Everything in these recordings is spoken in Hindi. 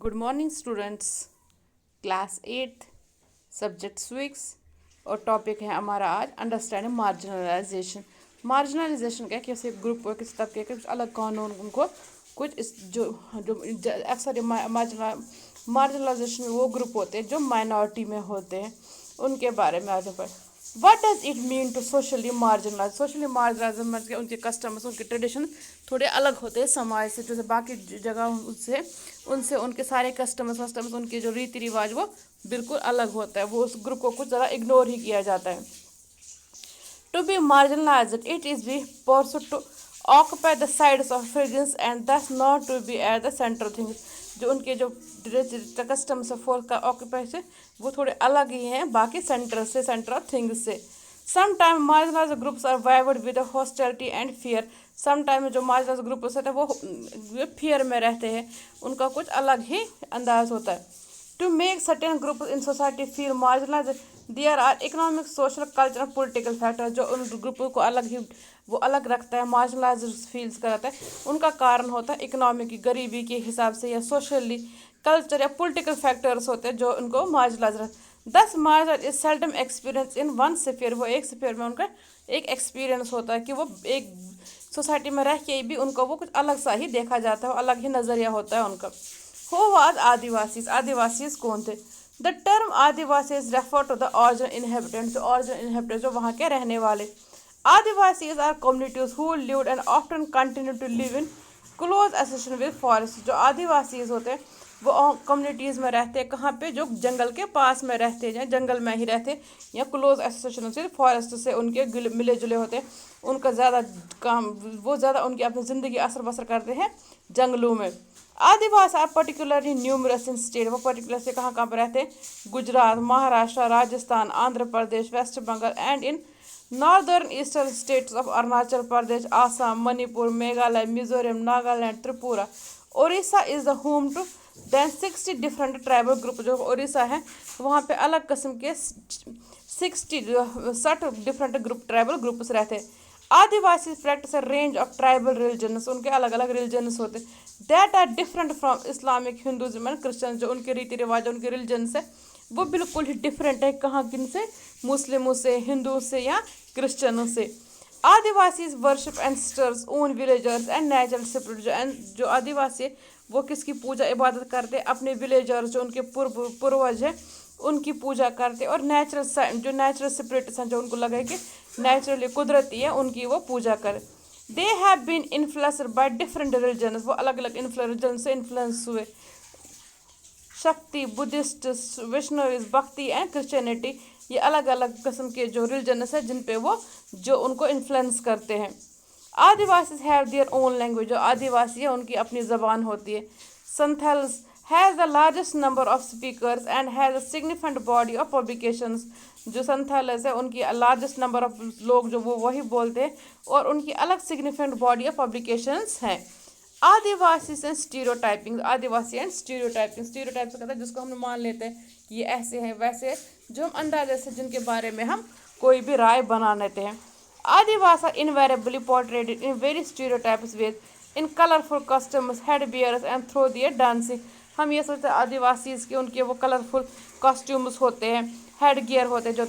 Good morning students. Class 8 subject civics और टॉपिक है हमारा आज अंडरस्टैंडिंग मार्जिनलाइजेशन। मार्जिनलाइजेशन क्या, किसी ग्रुप को, किसी तबके के कुछ अलग कानून उनको कुछ इस जो जो अक्सर मार्जिनलाइजेशन में वो ग्रुप होते हैं जो माइनॉरिटी में होते हैं, उनके बारे में आज पर what does it mean to socially marginalize मतलब उनके कस्टम्स, उनके ट्रेडिशन थोड़े अलग होते हैं समाज से, जैसे बाकी जगह उनसे उनके सारे कस्टम्स उनके जो रीति रिवाज वो बिल्कुल अलग होता है। वो उस ग्रुप को कुछ ज़रा इग्नोर ही किया जाता है। To be marginalized it is be pursued to occupy the sides of fringes and thus not to be at the center of things। जो उनके जो कस्टम्स फोर्स का ऑक्यूपाई से वो थोड़े अलग ही हैं बाकी सेंटर ऑफ थिंग्स से। Sometime marginalized groups are viewed with hostility and fear. Sometime जो marginalized ग्रुप्स होते हैं वो फियर में रहते हैं, उनका कुछ अलग ही अंदाज होता है। To make certain groups in society feel marginalized, there are economic, social, cultural, political factors जो उन ग्रुपों को अलग रखता है, मार्जिनलाइज फील्स कराता है। उनका कारण होता है इकोनॉमिक, गरीबी के हिसाब से, या सोशली, कल्चर या पॉलिटिकल फैक्टर्स होते हैं जो उनको मार्जिनलाइज रखते। दस marginal is seldom experience in one sphere. वो एक स्फीयर में उनका एक एक्सपीरियंस होता है कि वो एक सोसाइटी में रह के भी उनको वो कुछ अलग सा ही देखा जाता है, अलग ही नज़रिया होता है उनका। Who was Adivasis? आदिवासीज कौन थे? The term Adivasis refer to the original inhabitant, जो ओरिजिनल इनहेबिटेंट जो वहाँ के रहने वाले। Adivasis are communities who lived and often continue to live in close association with forest. जो आदिवासीज होते हैं वो कम्युनिटीज़ में रहते हैं, कहाँ पे, जो जंगल के पास में रहते हैं, जंगल में ही रहते हैं, या क्लोज एसोसिएशन से फॉरेस्ट से उनके मिले जुले होते हैं। उनका ज़्यादा काम, वो ज़्यादा उनकी अपनी ज़िंदगी असर बसर करते हैं जंगलों में। Adivasi are particularly numerous in state. वो पर्टिकुलर से कहाँ पर रहते हैं? Gujarat, Maharashtra, Rajasthan, Andhra Pradesh, West Bengal and in northern eastern states of Arunachal Pradesh, Assam, Manipur, Meghalaya, Mizoram, Nagaland, Tripura. Odisha is the home to then 60 different tribal group. जो ओडिशा है वहाँ पे अलग किस्म के 60 डिफरेंट ट्राइबल ग्रुप्स रहते हैं। Adivasi practice range of tribal religions. उनके अलग अलग रिलीजन्स होते हैं that are different from Islamic, Hinduism and Christian. जो उनके रीति रिवाज, उनके रिलीजन से वो बिल्कुल ही डिफरेंट है, कहाँ किन से, मुस्लिमों से, हिंदुओं से या क्रिश्चनों से। Adivasis worship ancestors, own villagers and natural spirit. जो आदिवासी वो किसकी पूजा इबादत करते हैं? अपने विलेजर्स, जो उनके पूर्वज हैं, उनकी पूजा करते, और नेचुरल स्पिरिट्स हैं, जो उनको लगे कि नेचुरली कुदरती है, उनकी वो पूजा करें। They have been influenced by different religion. वो अलग अलग रिलीजन से इन्फ्लुएंस हुए। शक्ति, बुद्धिस्ट, वैष्णवीज, भक्ति एंड क्रिश्चियनिटी, ये अलग अलग किस्म के जो रिलीजन्स है जिन पे वो जो उनको इन्फ्लुएंस करते हैं। आदिवासी हैव देयर ओन लैंग्वेज। जो आदिवासी है उनकी अपनी ज़बान होती है। Santhals has the largest number of speakers and has a significant body of publications. जो संथाल्स है उनकी लार्जेस्ट नंबर ऑफ लोग जो वो वही बोलते हैं, और उनकी अलग सिग्निफिकेंट बॉडी ऑफ पब्लिकेशंस हैं। Adivasi and stereotyping. Adivasi and stereotyping कहता है जिसको हम मान लेते हैं कि ये ऐसे हैं वैसे है, जो हम अंदाजे से जिनके बारे में हम कोई भी राय बना लेते हैं। Adivasi are invariably portrayed in very stereotypes ways in colourful customs, head bears and through their dancing. हम ये सोचते हैं आदिवासीज के उनके वो कलरफुल कॉस्ट्यूम्स होते हैं, हेड गियर होते हैं,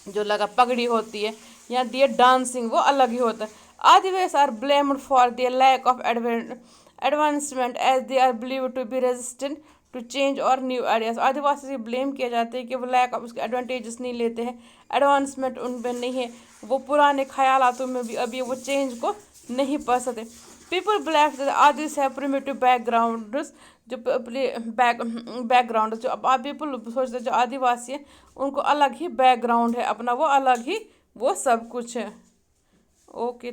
जो लगा पगड़ी होती है, या दियर डांसिंग वो अलग ही होता है। Adivasi are blamed for their lack of advancement as they are believe to be resistant to change और न्यू आइडियाज। आदिवासी से ब्लेम किया जाता है कि वो लैक ऑफ उसके एडवांटेजेस नहीं लेते हैं, एडवांसमेंट उन पर नहीं है, वो पुराने ख्यालातों में भी अभी वो चेंज को नहीं पा सकते। People believe Adivasi have primitive backgrounds. जो बैकग्राउंड जो पीपल सोचते जो आदिवासी है उनको अलग ही बैकग्राउंड है अपना, वो अलग ही वो सब कुछ है। ओके।